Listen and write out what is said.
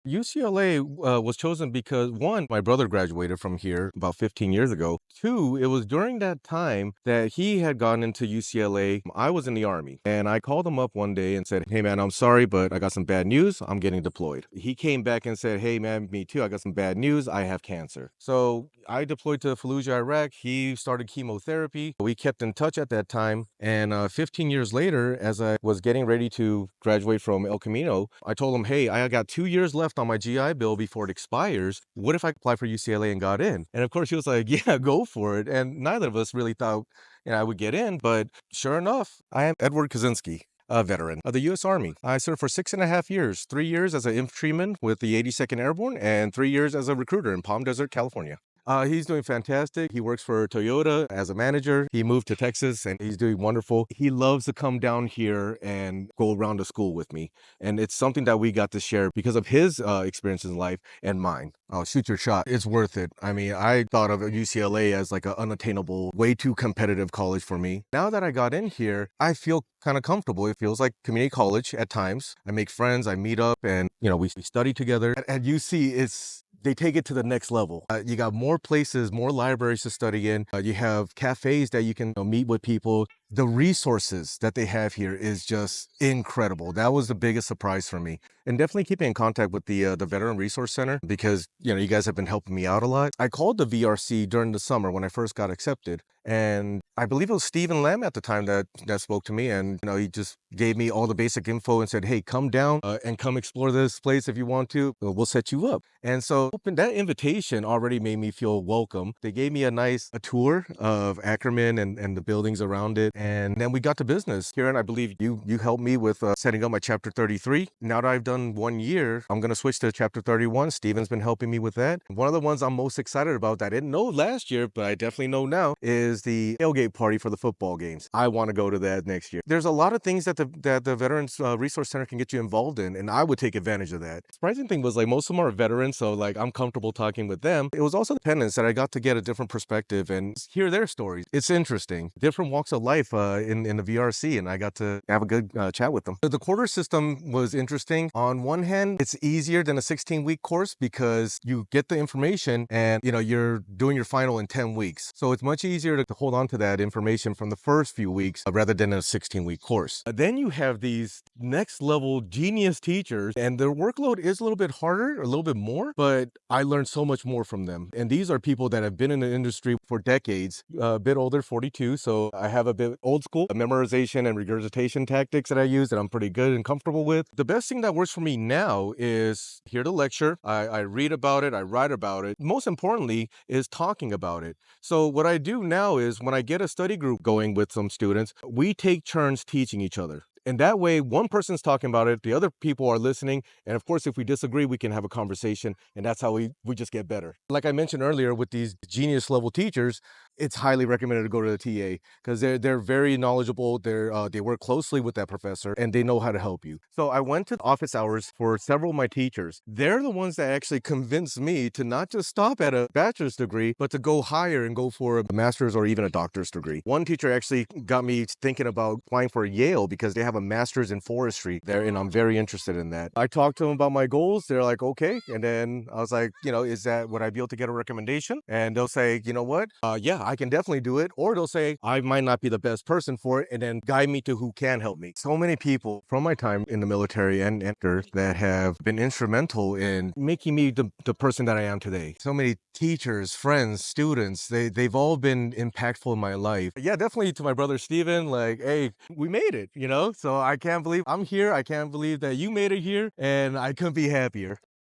UCLA was chosen because one, my brother graduated from here about 15 years ago. Two, it was during that time that he had gone into UCLA. I was in the Army and I called him up one day and said, "Hey man, I'm sorry, but I got some bad news. I'm getting deployed." He came back and said, "Hey man, me too. I got some bad news. I have cancer." So I deployed to Fallujah, Iraq. He started chemotherapy. We kept in touch at that time. And 15 years later, as I was getting ready to graduate from El Camino, I told him, "Hey, I got 2 years left on my GI Bill before it expires. What if I applied for UCLA and got in?" And of course, he was like, "Yeah, go for it." And neither of us really thought, I would get in. But sure enough, I am Edward Kasynski, a veteran of the U.S. Army. I served for 6.5 years, 3 years as an infantryman with the 82nd Airborne, and 3 years as a recruiter in Palm Desert, California. He's doing fantastic. He works for Toyota as a manager. He moved to Texas and he's doing wonderful. He loves to come down here and go around to school with me. And it's something that we got to share because of his experiences in life and mine. Oh, shoot your shot. It's worth it. I mean, I thought of UCLA as like an unattainable, way too competitive college for me. Now that I got in here, I feel kind of comfortable. It feels like community college at times. I make friends, I meet up, and we study together. At UC, they take it to the next level. You got more places, more libraries to study in. You have cafes that you can meet with people. The resources that they have here is just incredible. That was the biggest surprise for me. And definitely keeping in contact with the Veteran Resource Center because, you guys have been helping me out a lot. I called the VRC during the summer when I first got accepted. And I believe it was Stephen Lamb at the time that spoke to me. And, he just gave me all the basic info and said, "Hey, come down and come explore this place if you want to. We'll set you up." And so that invitation already made me feel welcome. They gave me a tour of Ackerman and the buildings around it. And then we got to business. Kieran, I believe you helped me with setting up my Chapter 33. Now that I've done 1 year, I'm going to switch to Chapter 31. Stephen's been helping me with that. One of the ones I'm most excited about that I didn't know last year, but I definitely know now, is the tailgate party for the football games. I want to go to that next year. There's a lot of things that the Veterans Resource Center can get you involved in, and I would take advantage of that. Surprising thing was most of them are veterans, so I'm comfortable talking with them. It was also dependence that I got to get a different perspective and hear their stories. It's interesting. Different walks of life in the VRC, and I got to have a good chat with them. The quarter system was interesting. On one hand, it's easier than a 16-week course because you get the information and you're doing your final in 10 weeks. So it's much easier to hold on to that information from the first few weeks rather than a 16-week course. Then you have these next level genius teachers, and their workload is a little bit harder, a little bit more, but I learned so much more from them. And these are people that have been in the industry for decades, a bit older, 42. So I have a bit old school memorization and regurgitation tactics that I use that I'm pretty good and comfortable with. The best thing that works for me now is hear the lecture. I read about it. I write about it. Most importantly is talking about it. So what I do now is when I get a study group going with some students, we take turns teaching each other. And that way, one person's talking about it, the other people are listening. And of course, if we disagree, we can have a conversation. And that's how we just get better. Like I mentioned earlier with these genius level teachers, it's highly recommended to go to the TA because they're very knowledgeable. They work closely with that professor and they know how to help you. So I went to office hours for several of my teachers. They're the ones that actually convinced me to not just stop at a bachelor's degree, but to go higher and go for a master's or even a doctor's degree. One teacher actually got me thinking about applying for Yale because they have a master's in forestry there, and I'm very interested in that. I talked to them about my goals. They're like, okay. And then I was like, would I be able to get a recommendation? And they'll say, you know what? Yeah, I can definitely do it. Or they'll say, I might not be the best person for it, and then guide me to who can help me. So many people from my time in the military and after that have been instrumental in making me the person that I am today. So many teachers, friends, students, they've all been impactful in my life. Yeah, definitely to my brother Steven, hey, we made it, So I can't believe I'm here. I can't believe that you made it here, and I couldn't be happier.